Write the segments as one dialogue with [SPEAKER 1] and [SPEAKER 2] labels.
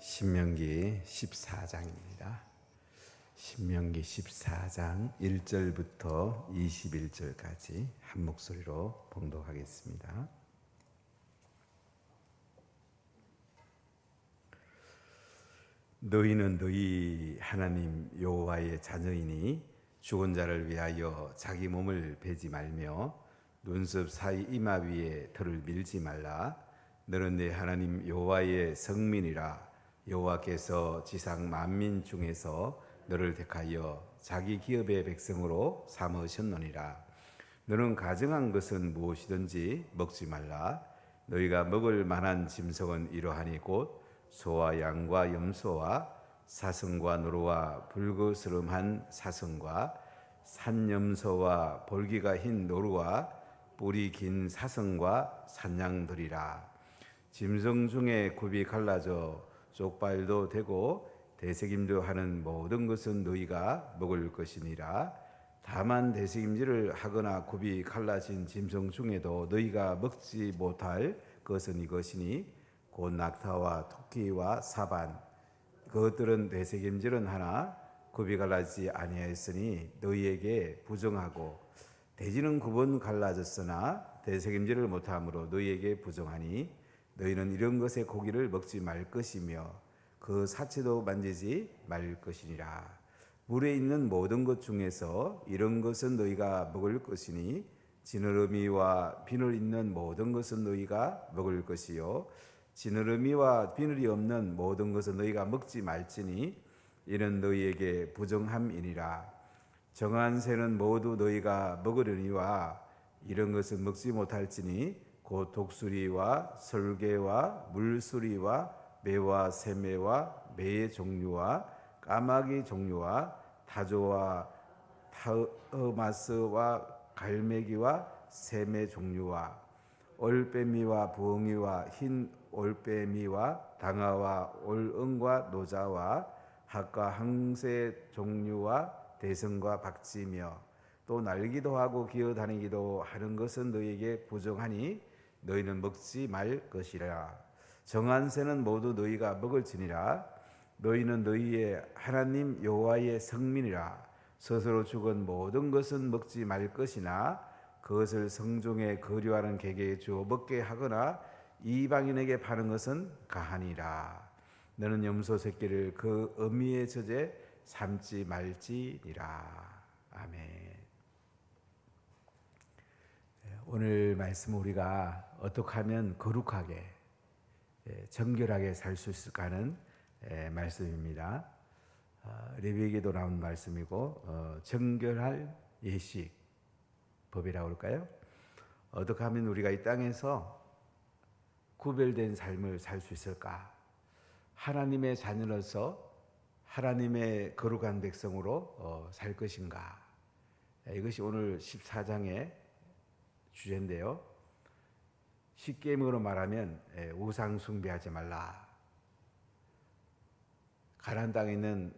[SPEAKER 1] 신명기 14장입니다. 신명기 14장 1절부터 21절까지 한 목소리로 봉독하겠습니다. 너희는 너희 하나님 여호와의 자녀이니 죽은 자를 위하여 자기 몸을 베지 말며 눈썹 사이 이마 위에 털을 밀지 말라. 너는 내 하나님 여호와의 성민이라. 여호와께서 지상 만민 중에서 너를 택하여 자기 기업의 백성으로 삼으셨느니라. 너는 가증한 것은 무엇이든지 먹지 말라. 너희가 먹을 만한 짐승은 이러하니 곧 소와 양과 염소와 사슴과 노루와 불그스름한 사슴과 산염소와 볼기가 흰 노루와 뿔이 긴 사슴과 산양들이라. 짐승 중에 굽이 갈라져 족발도 되고 대새김도 하는 모든 것은 너희가 먹을 것이니라. 다만 대새김질을 하거나 굽이 갈라진 짐승 중에도 너희가 먹지 못할 것은 이것이니 곧 낙타와 토끼와 사반. 그것들은 대새김질은 하나 굽이 갈라지지 아니하였으니 너희에게 부정하고 돼지는 굽은 갈라졌으나 대새김질을 못함으로 너희에게 부정하니 너희는 이런 것의 고기를 먹지 말 것이며 그 사체도 만지지 말 것이니라. 물에 있는 모든 것 중에서 이런 것은 너희가 먹을 것이니 지느러미와 비늘 있는 모든 것은 너희가 먹을 것이요 지느러미와 비늘이 없는 모든 것은 너희가 먹지 말지니 이는 너희에게 부정함이니라. 정한 새는 모두 너희가 먹으려니와 이런 것은 먹지 못할지니 곧 독수리와 설개와 물수리와 매와 새매와 매의 종류와 까마귀 종류와 타조와 타흐마스와 갈매기와 새매 종류와 올빼미와 부엉이와 흰 올빼미와 당아와 올응과 노자와 학과 항새 종류와 대성과 박쥐며 또 날기도 하고 기어다니기도 하는 것은 너희에게 부정하니 너희는 먹지 말 것이라. 정한 새는 모두 너희가 먹을지니라. 너희는 너희의 하나님 여호와의 성민이라. 스스로 죽은 모든 것은 먹지 말 것이나 그것을 성중에 거류하는 개에게 주어 먹게 하거나 이방인에게 파는 것은 가하니라. 너는 염소 새끼를 그 어미의 젖에 삶지 말지니라. 아멘. 오늘 말씀 우리가 어떻게 하면 거룩하게 정결하게 살 수 있을까 하는 말씀입니다. 레위기도 나온 말씀이고 정결할 예식 법이라고 할까요? 어떻게 하면 우리가 이 땅에서 구별된 삶을 살 수 있을까? 하나님의 자녀로서 하나님의 거룩한 백성으로 살 것인가? 이것이 오늘 14장의 주제인데요. 쉽게 말하면 우상 숭배하지 말라. 가나안 땅에 있는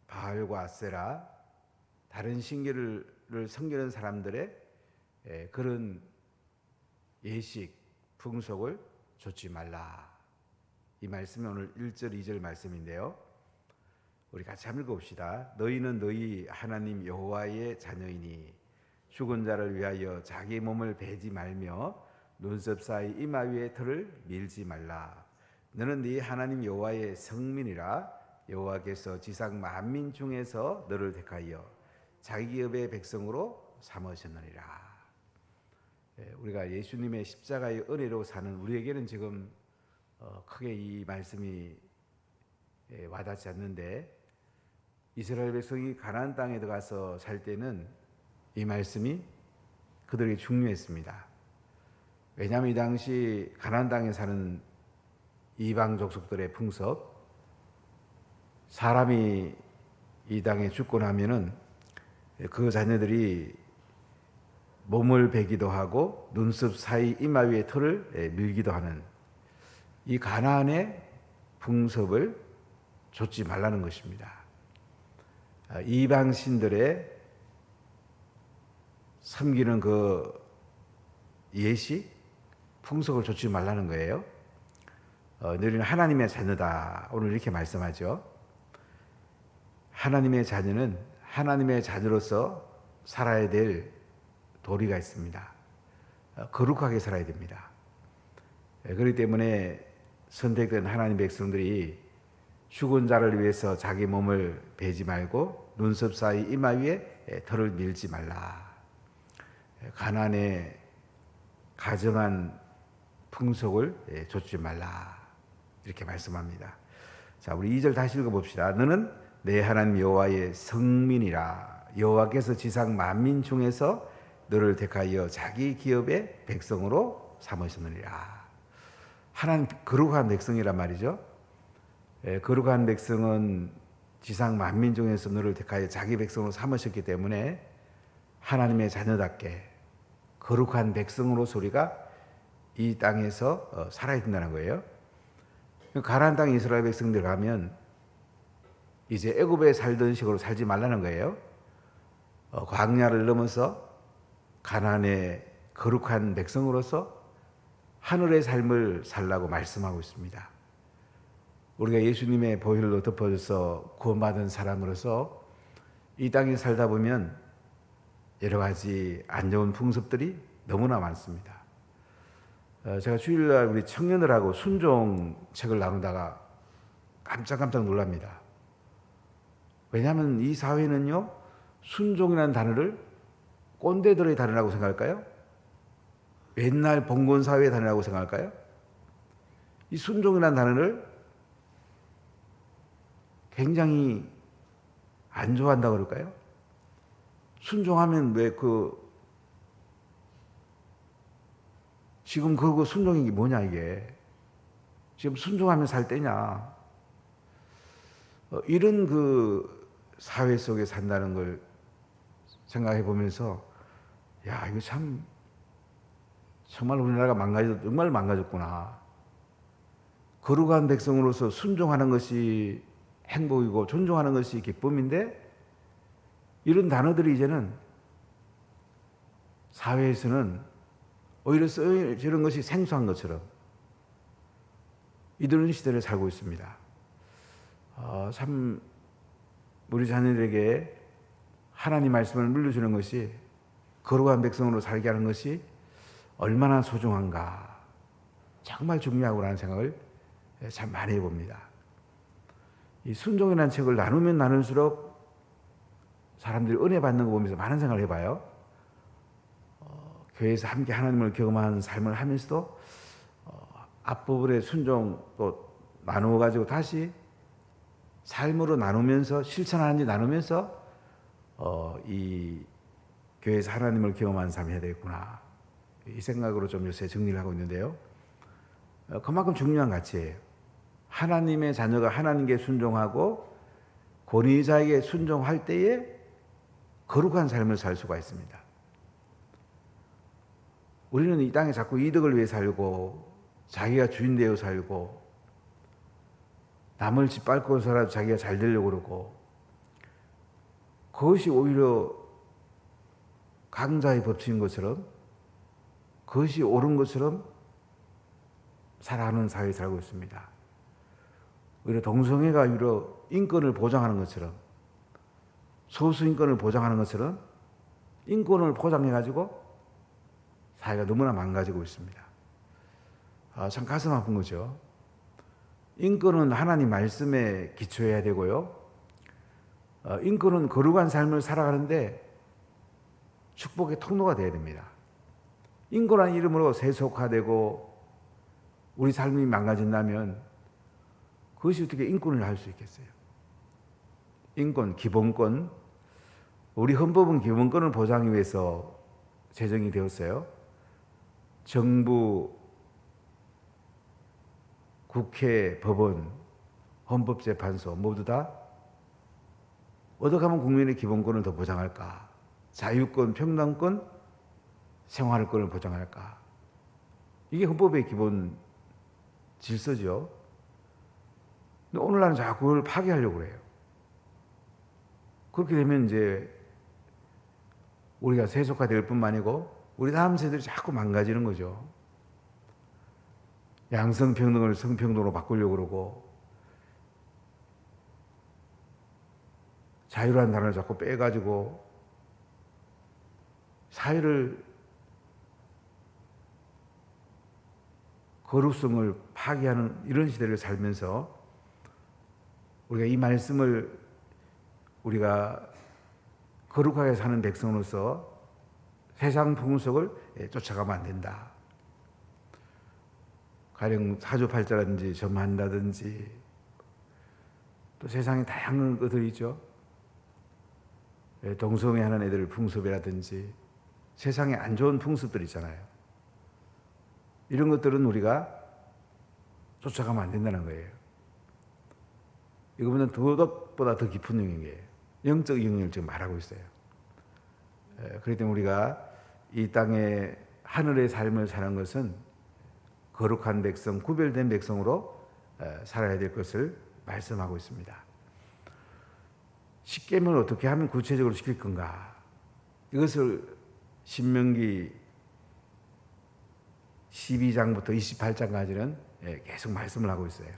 [SPEAKER 1] 바알과 아세라 다른 신기를 섬기는 사람들의 그런 예식 풍속을 좇지 말라. 이 말씀이 오늘 1절 2절 말씀인데요. 우리 같이 한번 읽어봅시다. 너희는 너희 하나님 여호와의 자녀이니 죽은 자를 위하여 자기 몸을 베지 말며 눈썹 사이 이마 위에 털을 밀지 말라. 너는 네 하나님 여호와의 성민이라. 여호와께서 지상 만민 중에서 너를 택하여 자기 기업의 백성으로 삼으셨느니라. 우리가 예수님의 십자가의 은혜로 사는 우리에게는 지금 크게 이 말씀이 와닿지 않는데 이스라엘 백성이 가나안 땅에 들어가서 살 때는 이 말씀이 그들에게 중요했습니다. 왜냐하면 이 당시 가나안 땅에 사는 이방 족속들의 풍습, 사람이 이 땅에 죽고 나면은 그 자녀들이 몸을 베기도 하고 눈썹 사이 이마 위에 털을 밀기도 하는 이 가나안의 풍습을 좇지 말라는 것입니다. 이방 신들의 섬기는 그 예식 풍속을 좇지 말라는 거예요. 너희는 하나님의 자녀다. 오늘 이렇게 말씀하죠. 하나님의 자녀는 하나님의 자녀로서 살아야 될 도리가 있습니다. 거룩하게 살아야 됩니다. 그렇기 때문에 선택된 하나님 백성들이 죽은 자를 위해서 자기 몸을 베지 말고 눈썹 사이 이마 위에 털을 밀지 말라. 가난의 가정한 풍속을 좇지 말라. 이렇게 말씀합니다. 자, 우리 2절 다시 읽어봅시다. 너는 내 하나님 여호와의 성민이라. 여호와께서 지상 만민 중에서 너를 택하여 자기 기업의 백성으로 삼으셨느니라. 하나님 거룩한 백성이란 말이죠. 거룩한 백성은 지상 만민 중에서 너를 택하여 자기 백성으로 삼으셨기 때문에 하나님의 자녀답게 거룩한 백성으로서 우리가 이 땅에서 살아야 된다는 거예요. 가나안 땅 이스라엘 백성들 가면 이제 애굽에 살던 식으로 살지 말라는 거예요. 광야를 넘어서 가나안의 거룩한 백성으로서 하늘의 삶을 살라고 말씀하고 있습니다. 우리가 예수님의 보혈로 덮어져서 구원받은 사람으로서 이 땅에 살다 보면 여러 가지 안 좋은 풍습들이 너무나 많습니다. 제가 주일날 우리 청년들하고 순종 책을 나누다가 깜짝깜짝 놀랍니다. 왜냐하면 이 사회는요, 순종이라는 단어를 꼰대들의 단어라고 생각할까요? 옛날 봉건 사회의 단어라고 생각할까요? 이 순종이라는 단어를 굉장히 안 좋아한다고 그럴까요? 순종하면 지금 그 순종이 뭐냐 이게? 지금 순종하면 살 때냐? 이런 그 사회 속에 산다는 걸 생각해 보면서 야, 이거 참 정말 우리나라가 정말 망가졌구나. 거룩한 백성으로서 순종하는 것이 행복이고 존중하는 것이 기쁨인데 이런 단어들이 이제는 사회에서는 오히려 쓰여지는 것이 생소한 것처럼 이런 시대를 살고 있습니다. 참 우리 자녀들에게 하나님 말씀을 물려주는 것이 거룩한 백성으로 살게 하는 것이 얼마나 소중한가, 정말 중요하구나는 생각을 참 많이 해봅니다. 이 순종이라는 책을 나누면 나눌수록 사람들이 은혜 받는 거 보면서 많은 생각을 해봐요. 교회에서 함께 하나님을 경험하는 삶을 하면서도 앞부분의 순종 또 나누어 가지고 다시 삶으로 나누면서 실천하는지 나누면서 이 교회에서 하나님을 경험하는 삶이 해야 되겠구나, 이 생각으로 좀 요새 정리를 하고 있는데요. 그만큼 중요한 가치예요. 하나님의 자녀가 하나님께 순종하고 권위자에게 순종할 때에 거룩한 삶을 살 수가 있습니다. 우리는 이 땅에 자꾸 이득을 위해 살고 자기가 주인 되어 살고 남을 짓밟고 살아도 자기가 잘 되려고 그러고 그것이 오히려 강자의 법칙인 것처럼 그것이 옳은 것처럼 살아가는 사회에 살고 있습니다. 오히려 동성애가 오히려 인권을 보장하는 것처럼 소수 인권을 보장하는 것처럼 인권을 포장해가지고 사회가 너무나 망가지고 있습니다. 참 가슴 아픈 거죠. 인권은 하나님 말씀에 기초해야 되고요. 인권은 거룩한 삶을 살아가는데 축복의 통로가 되어야 됩니다. 인권한 이름으로 세속화되고 우리 삶이 망가진다면 그것이 어떻게 인권을 할 수 있겠어요? 인권, 기본권. 우리 헌법은 기본권을 보장하기 위해서 제정이 되었어요. 정부, 국회, 법원, 헌법재판소 모두 다 어떻게 하면 국민의 기본권을 더 보장할까? 자유권, 평등권, 생활권을 보장할까? 이게 헌법의 기본 질서죠. 근데 오늘날은 자꾸 그걸 파괴하려고 그래요. 그렇게 되면 이제 우리가 세속화될 뿐만 아니고 우리 다음 세대들이 자꾸 망가지는 거죠. 양성평등을 성평등으로 바꾸려고 그러고 자유라는 단어를 자꾸 빼가지고 사회를 거룩성을 파괴하는 이런 시대를 살면서 우리가 이 말씀을 우리가 거룩하게 사는 백성으로서 세상 풍속을 쫓아가면 안 된다. 가령 사주팔자라든지 점한다든지 또 세상에 다양한 것들이 있죠. 동성애하는 애들 풍습이라든지 세상에 안 좋은 풍습들 있잖아요. 이런 것들은 우리가 쫓아가면 안 된다는 거예요. 이거보다 도덕보다 더 깊은 영역이에요. 영적 영역을 지금 말하고 있어요. 그렇기 때문에 우리가 이 땅에 하늘의 삶을 사는 것은 거룩한 백성, 구별된 백성으로 살아야 될 것을 말씀하고 있습니다. 십계명을 어떻게 하면 구체적으로 지킬 건가? 이것을 신명기 12장부터 28장까지는 계속 말씀을 하고 있어요.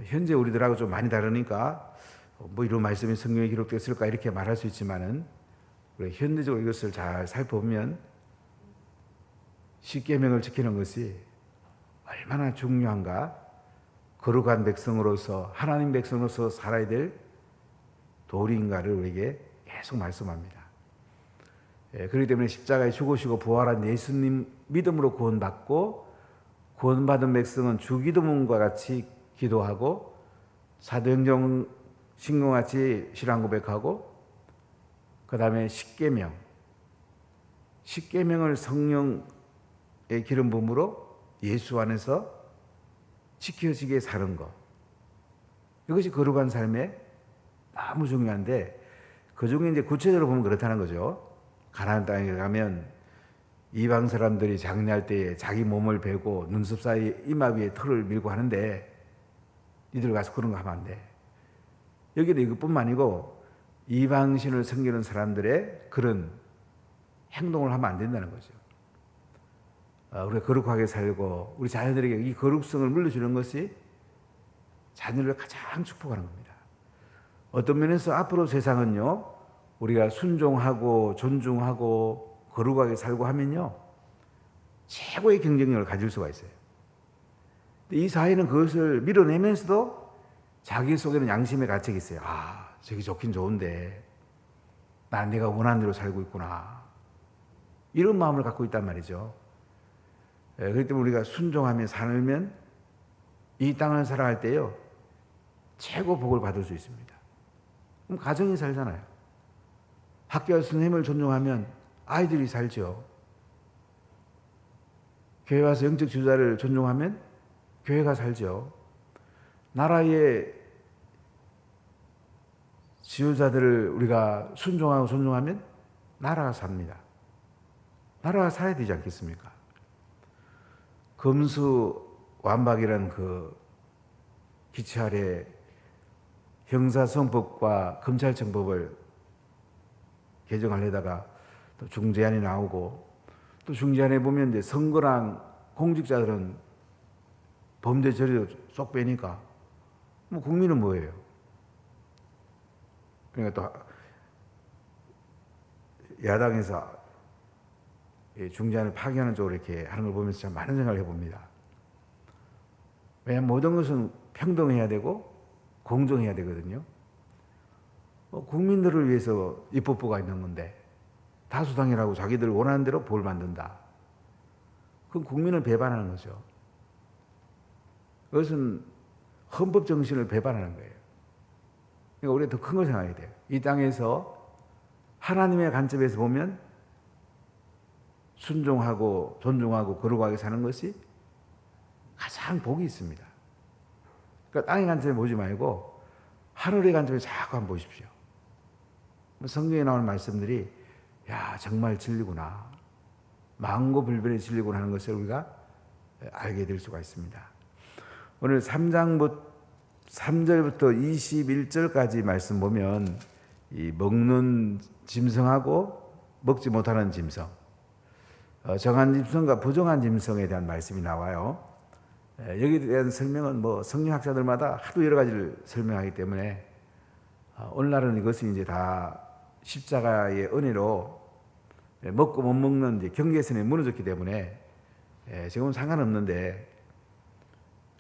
[SPEAKER 1] 현재 우리들하고 좀 많이 다르니까 뭐 이런 말씀이 성경에 기록되었을까 이렇게 말할 수 있지만은 우리 현대적으로 이것을 잘 살펴보면 십계명을 지키는 것이 얼마나 중요한가, 거룩한 백성으로서 하나님 백성으로서 살아야 될 도리인가를 우리에게 계속 말씀합니다. 그렇기 때문에 십자가에 죽으시고 부활한 예수님 믿음으로 구원받고 구원받은 백성은 주기도문과 같이 기도하고 사도행전 신공같이 신앙 고백하고 그 다음에 십계명을 성령의 기름 부음으로 예수 안에서 지켜지게 사는 것, 이것이 거룩한 삶에 너무 중요한데 그 중에 이제 구체적으로 보면 그렇다는 거죠. 가나안 땅에 가면 이방 사람들이 장례할 때에 자기 몸을 베고 눈썹 사이 이마 위에 털을 밀고 하는데 니들 가서 그런 거 하면 안 돼. 여기도 이것뿐만 아니고 이방신을 섬기는 사람들의 그런 행동을 하면 안 된다는 거죠. 우리가 거룩하게 살고 우리 자녀들에게 이 거룩성을 물려주는 것이 자녀를 가장 축복하는 겁니다. 어떤 면에서 앞으로 세상은요, 우리가 순종하고 존중하고 거룩하게 살고 하면요, 최고의 경쟁력을 가질 수가 있어요. 이 사회는 그것을 밀어내면서도 자기 속에는 양심의 가책이 있어요. 아, 저기 좋긴 좋은데 난 내가 원하는 대로 살고 있구나, 이런 마음을 갖고 있단 말이죠. 그렇기 때문에 우리가 순종하며 살면 이 땅을 살아갈 때요, 최고 복을 받을 수 있습니다. 그럼 가정이 살잖아요. 학교와 선생님을 존중하면 아이들이 살죠. 교회 와서 영적 지도자를 존중하면 교회가 살죠. 나라의 지도자들을 우리가 순종하고 존중하면 나라가 삽니다. 나라가 살아야 되지 않겠습니까? 검수완박이라는 그 기치 아래 형사성법과 검찰청법을 개정하려다가 또 중재안이 나오고, 또 중재안에 보면 이제 선거랑 공직자들은 범죄 처리도 쏙 빼니까 뭐 국민은 뭐예요? 그러니까 또 야당에서 중재안을 파기하는 쪽으로 이렇게 하는 걸 보면서 참 많은 생각을 해봅니다. 왜냐하면 모든 것은 평등해야 되고 공정해야 되거든요. 국민들을 위해서 입법부가 있는 건데 다수당이라고 자기들 원하는 대로 법을 만든다. 그건 국민을 배반하는 거죠. 그것은 헌법 정신을 배반하는 거예요. 그러니까 우리가 더 큰 걸 생각해야 돼요. 이 땅에서 하나님의 관점에서 보면 순종하고 존중하고 거룩하게 사는 것이 가장 복이 있습니다. 그러니까 땅의 관점에 보지 말고 하늘의 관점에 자꾸 한번 보십시오. 성경에 나오는 말씀들이 야, 정말 진리구나, 망고불변의 진리구나 하는 것을 우리가 알게 될 수가 있습니다. 오늘 3절부터 21절까지 말씀 보면 이 먹는 짐승하고 먹지 못하는 짐승, 정한 짐승과 부정한 짐승에 대한 말씀이 나와요. 여기에 대한 설명은 뭐 성경학자들마다 하도 여러 가지를 설명하기 때문에 오늘날은 이것이 이제 다 십자가의 은혜로 먹고 못 먹는 이제 경계선이 무너졌기 때문에 지금은 상관없는데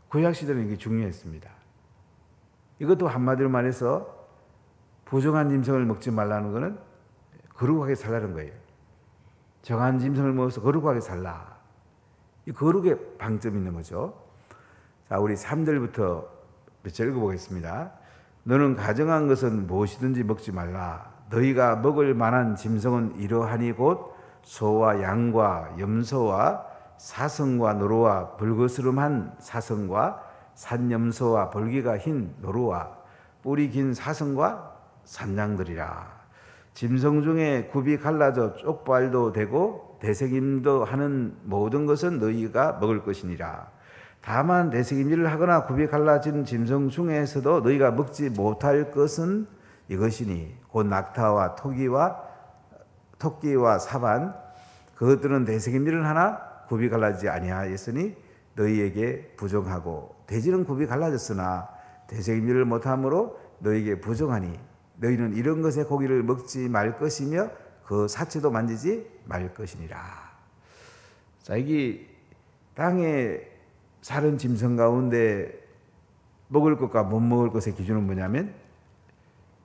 [SPEAKER 1] 구약 시대는 이게 중요했습니다. 이것도 한마디로 말해서 부정한 짐승을 먹지 말라는 것은 거룩하게 살라는 거예요. 정한 짐승을 먹어서 거룩하게 살라. 이 거룩의 방점이 있는 거죠. 자, 우리 3절부터 몇 절 읽어보겠습니다. 너는 가정한 것은 무엇이든지 먹지 말라. 너희가 먹을 만한 짐승은 이러하니 곧 소와 양과 염소와 사슴과 노루와 불거스름한 사슴과 산염소와 벌기가 흰 노루와 뿔이 긴 사슴과 산양들이라. 짐승 중에 굽이 갈라져 쪽발도 되고 대sek임도 하는 모든 것은 너희가 먹을 것이니라. 다만 대sek임질을 하거나 굽이 갈라진 짐승 중에서도 너희가 먹지 못할 것은 이것이니 곧 낙타와 토끼와 사반 그것들은 대sek임질을 하나 굽이 갈라지지 아니하였으니 너희에게 부정하고 돼지는 굽이 갈라졌으나 대sek임질을 못함으로 너희에게 부정하니 너희는 이런 것의 고기를 먹지 말 것이며 그 사체도 만지지 말 것이니라. 자, 이게 땅에 사는 짐승 가운데 먹을 것과 못 먹을 것의 기준은 뭐냐면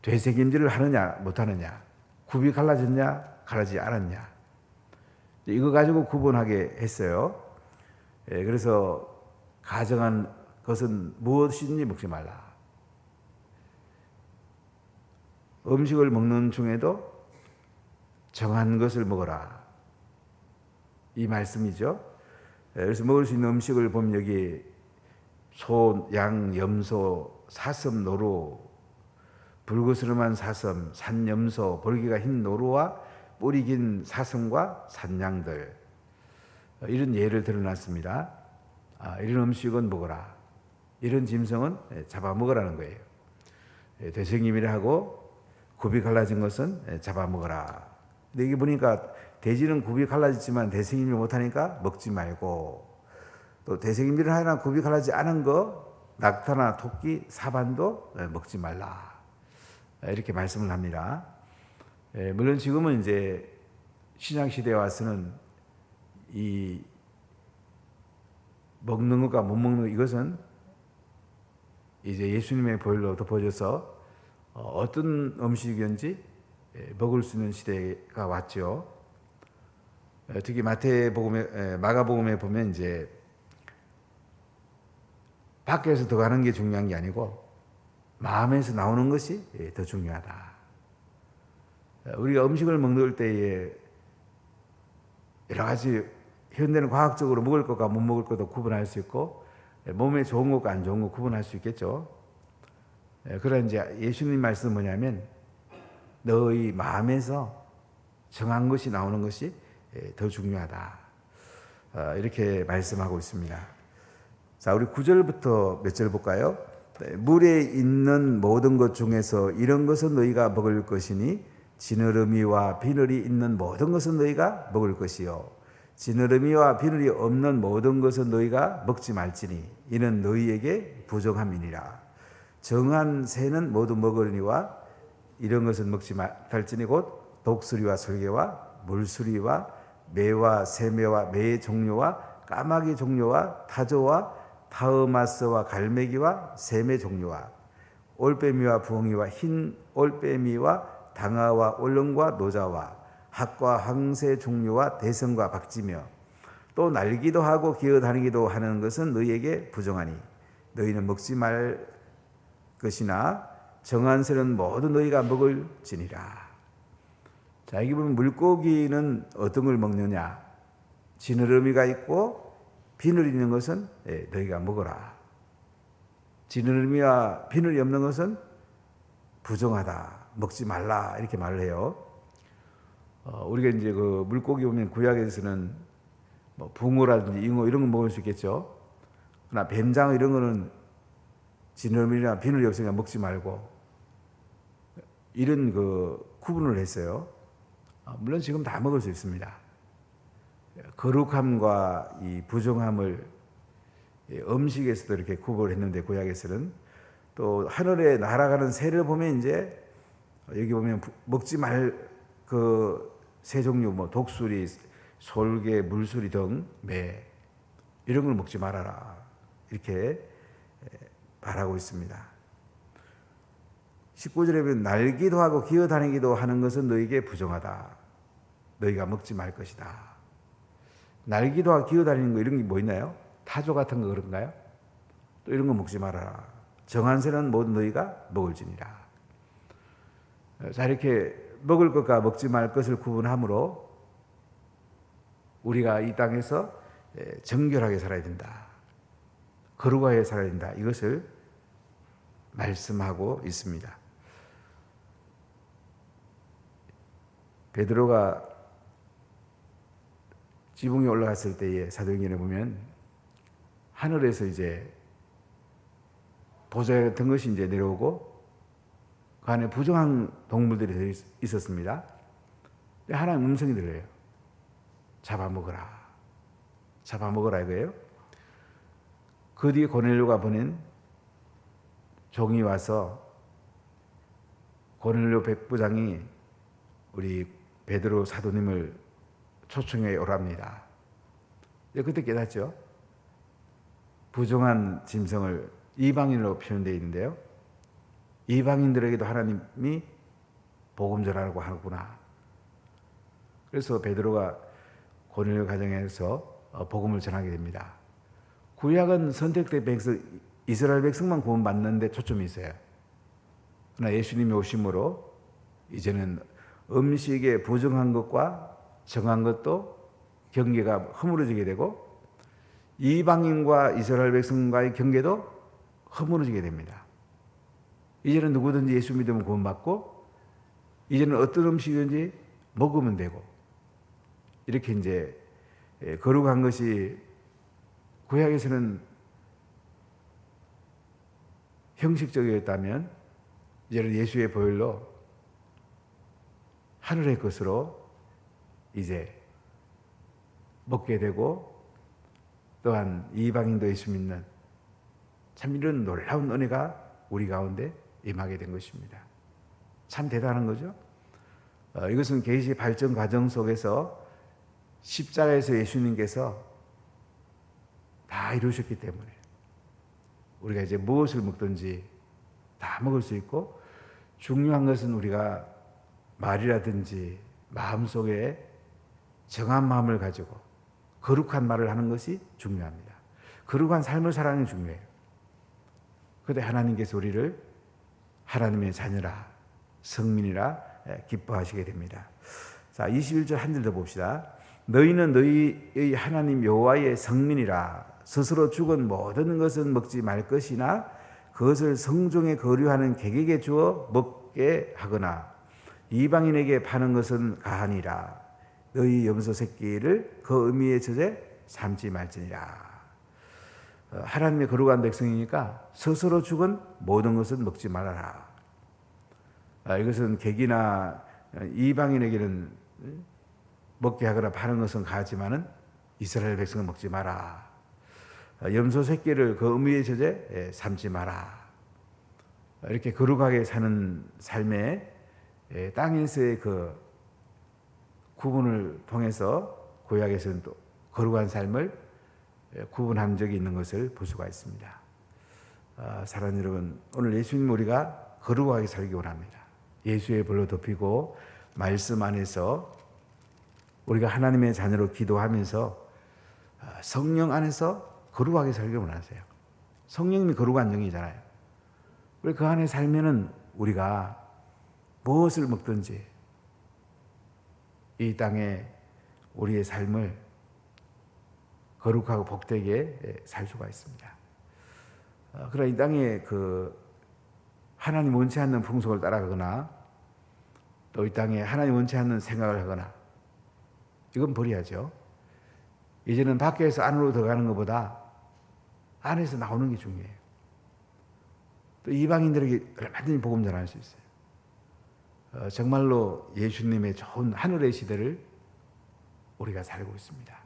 [SPEAKER 1] 되새김질을 하느냐 못하느냐, 굽이 갈라졌냐 갈라지지 않았냐, 이거 가지고 구분하게 했어요. 그래서 가정한 것은 무엇이든지 먹지 말라. 음식을 먹는 중에도 정한 것을 먹어라, 이 말씀이죠. 그래서 먹을 수 있는 음식을 보면 여기 소, 양, 염소, 사슴, 노루, 불그스름한 사슴, 산염소, 벌기가 흰 노루와 뿔이 긴 사슴과 산양들, 이런 예를 들어놨습니다. 이런 음식은 먹어라, 이런 짐승은 잡아먹으라는 거예요. 되새김이라 하고 굽이 갈라진 것은 잡아먹어라. 근데 여기 보니까 돼지는 굽이 갈라졌지만 대sek임질 못하니까 먹지 말고, 또 대sek임질을 하나 굽이 갈라지지 않은 거 낙타나 토끼, 사반도 먹지 말라, 이렇게 말씀을 합니다. 물론 지금은 이제 신약시대에 와서는 이 먹는 것과 못 먹는 것, 이것은 이제 예수님의 보혈로 덮어져서 어떤 음식이든지 먹을 수 있는 시대가 왔죠. 특히 마가복음에 보면 이제 밖에서 들어가는 게 중요한 게 아니고 마음에서 나오는 것이 더 중요하다. 우리가 음식을 먹을 때에 여러 가지 현대는 과학적으로 먹을 것과 못 먹을 것도 구분할 수 있고 몸에 좋은 것과 안 좋은 것 구분할 수 있겠죠. 그러나 이제 예수님 말씀은 뭐냐면 너희 마음에서 정한 것이 나오는 것이 더 중요하다, 이렇게 말씀하고 있습니다. 자, 우리 9절부터 몇 절 볼까요? 물에 있는 모든 것 중에서 이런 것은 너희가 먹을 것이니 지느러미와 비늘이 있는 모든 것은 너희가 먹을 것이요 지느러미와 비늘이 없는 모든 것은 너희가 먹지 말지니 이는 너희에게 부정함이니라. 정한 새는 모두 먹으리니와 이런 것은 먹지 말지니 곧 독수리와 설개와 물수리와 매와 새매와 매의 종류와 까마귀 종류와 타조와 타흐마스와 갈매기와 샘의 종류와 올빼미와 부엉이와 흰 올빼미와 당아와 올렁과 노자와 학과 황새 종류와 대성과 박쥐며 또 날기도 하고 기어다니기도 하는 것은 너희에게 부정하니 너희는 먹지 말 것이나 정한 새는 모두 너희가 먹을지니라. 자, 여기 보면 물고기는 어떤 걸 먹느냐, 지느러미가 있고 비늘이 있는 것은 너희가 먹어라. 지느러미와 비늘이 없는 것은 부정하다, 먹지 말라, 이렇게 말을 해요. 우리가 이제 그 물고기 보면 구약에서는 뭐 붕어라든지 잉어 이런 거 먹을 수 있겠죠. 그러나 뱀장어 이런 거는 지느러미나 비늘이 없으니까 먹지 말고, 이런 그 구분을 했어요. 물론 지금 다 먹을 수 있습니다. 거룩함과 이 부정함을 음식에서도 이렇게 구분을 했는데 구약에서는 또 하늘에 날아가는 새를 보면 이제 여기 보면 먹지 말 그 새 종류 뭐 독수리, 솔개, 물수리 등 매 이런 걸 먹지 말아라 이렇게 말하고 있습니다. 19절에 보면 날기도 하고 기어다니기도 하는 것은 너에게 부정하다. 너희가 먹지 말 것이다. 날기도 하고 기어다니는 거 이런 게 뭐 있나요? 타조 같은 거 그런가요? 또 이런 거 먹지 말아라. 정한 새는 모두 너희가 먹을지니라. 자, 이렇게 먹을 것과 먹지 말 것을 구분함으로 우리가 이 땅에서 정결하게 살아야 된다. 거룩하게 살아야 된다. 이것을 말씀하고 있습니다. 베드로가 지붕에 올라갔을 때에 사도행전에 보면 하늘에서 이제 보좌 같은 것이 이제 내려오고 그 안에 부정한 동물들이 있었습니다. 하나님 음성이 들려요. 잡아먹어라. 잡아먹어라 이거예요. 그 뒤에 고넬료가 보낸 종이 와서 고넬료 백부장이 우리 베드로 사도님을 초청해 오랍니다. 그때 깨닫죠. 부정한 짐승을 이방인으로 표현되어 있는데요. 이방인들에게도 하나님이 복음 전하라고 하구나. 그래서 베드로가 고넬료 가정에서 복음을 전하게 됩니다. 구약은 선택된 백성, 이스라엘 백성만 구원받는데 초점이 있어요. 그러나 예수님이 오심으로 이제는 음식에 부정한 것과 정한 것도 경계가 허물어지게 되고 이방인과 이스라엘 백성과의 경계도 허물어지게 됩니다. 이제는 누구든지 예수 믿으면 구원받고 이제는 어떤 음식이든지 먹으면 되고 이렇게 이제 거룩한 것이 구약에서는 형식적이었다면 이제는 예수의 보혈로 하늘의 것으로 이제 먹게 되고 또한 이방인도 예수 믿는 참 이런 놀라운 은혜가 우리 가운데 임하게 된 것입니다. 참 대단한 거죠. 이것은 계시 발전 과정 속에서 십자가에서 예수님께서 다 이루셨기 때문에 우리가 이제 무엇을 먹든지 다 먹을 수 있고 중요한 것은 우리가 말이라든지 마음속에 정한 마음을 가지고 거룩한 말을 하는 것이 중요합니다. 거룩한 삶을 살아가는 게 중요해요. 그런데 하나님께서 우리를 하나님의 자녀라 성민이라 기뻐하시게 됩니다. 자, 21절 한 절 더 봅시다. 너희는 너희의 하나님 여호와의 성민이라 스스로 죽은 모든 것은 먹지 말 것이나 그것을 성중에 거류하는 객에게 주어 먹게 하거나 이방인에게 파는 것은 가하니라. 너희 염소 새끼를 그 의미의 젖에 삼지 말지니라. 하나님의 거룩한 백성이니까 스스로 죽은 모든 것은 먹지 말아라. 이것은 객이나 이방인에게는 먹게 하거나 파는 것은 가하지만은 이스라엘 백성은 먹지 마라. 염소 새끼를 그 의미의 젖에 삼지 마라. 이렇게 거룩하게 사는 삶에 땅에서의 그 구분을 통해서 구약에서는 또 거룩한 삶을 구분한 적이 있는 것을 볼 수가 있습니다. 사랑하는 여러분, 오늘 예수님 우리가 거룩하게 살기 원합니다. 예수의 벌로 덮이고 말씀 안에서 우리가 하나님의 자녀로 기도하면서 성령 안에서 거룩하게 살기를 원하세요. 성령님이 거룩한 영이잖아요. 우리 그 안에 살면은 우리가 무엇을 먹든지 이 땅에 우리의 삶을 거룩하고 복되게 살 수가 있습니다. 그러나 이 땅에 그 하나님 원치 않는 풍속을 따라가거나 또 이 땅에 하나님 원치 않는 생각을 하거나 이건 버려야죠. 이제는 밖에서 안으로 들어가는 것보다 안에서 나오는 게 중요해요. 또 이방인들에게 얼마든지 복음 전할 수 있어요. 정말로 예수님의 좋은 하늘의 시대를 우리가 살고 있습니다.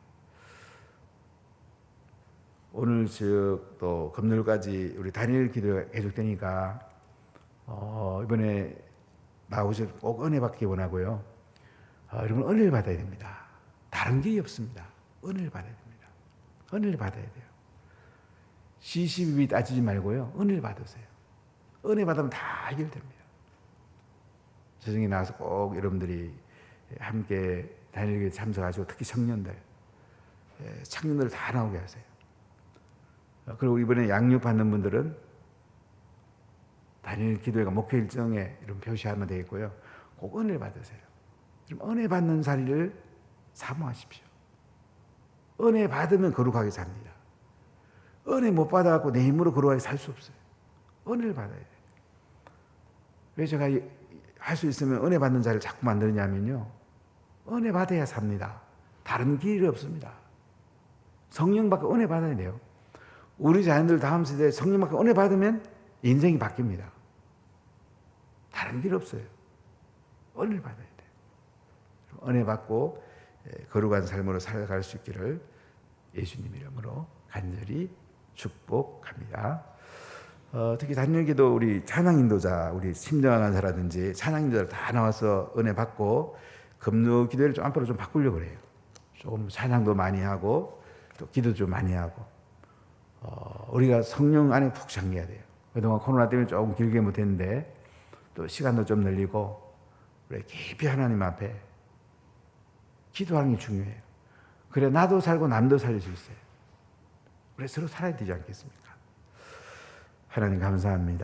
[SPEAKER 1] 오늘 또 금요일까지 우리 단일 기도가 계속되니까 이번에 나오셔서 꼭 은혜 받기 원하고요. 여러분 은혜를 받아야 됩니다. 다른 길이 없습니다. 은혜를 받아야 됩니다. 은혜를 받아야 돼요. 시시비비 따지지 말고요. 은혜를 받으세요. 은혜 받으면 다 해결됩니다. 세상에 나와서 꼭 여러분들이 함께 단일교회 참석하시고 특히 청년들 다 나오게 하세요. 그리고 이번에 양육 받는 분들은 단일 기도회가 목회 일정에 이런 표시하면 되겠고요. 꼭 은혜를 받으세요. 은혜 받는 자리를 사모하십시오. 은혜 받으면 거룩하게 삽니다. 은혜 못 받아갖고 내 힘으로 거룩하게 살 수 없어요. 은혜를 받아야 돼요. 왜 제가 할 수 있으면 은혜 받는 자리를 자꾸 만드냐면요. 은혜 받아야 삽니다. 다른 길이 없습니다. 성령 받고 은혜 받아야 돼요. 우리 자녀들 다음 세대에 성령 받고 은혜 받으면 인생이 바뀝니다. 다른 길 없어요. 은혜를 받아야 돼요. 은혜 받고 거룩한 삶으로 살아갈 수 있기를 예수님 이름으로 간절히 축복합니다. 특히 단일기도 우리 찬양 인도자, 우리 심정한 간사라든지 찬양 인도자를 다 나와서 은혜 받고 금요 기도를 좀 앞으로 좀 바꾸려고 그래요. 조금 찬양도 많이 하고 또 기도 좀 많이 하고 우리가 성령 안에 푹 잠겨야 돼요. 그동안 코로나 때문에 조금 길게 못했는데 또 시간도 좀 늘리고 우리 깊이 하나님 앞에 기도하는 게 중요해요. 그래 나도 살고 남도 살릴 수 있어요. 우리 서로 살아야 되지 않겠습니까? 하나님 감사합니다.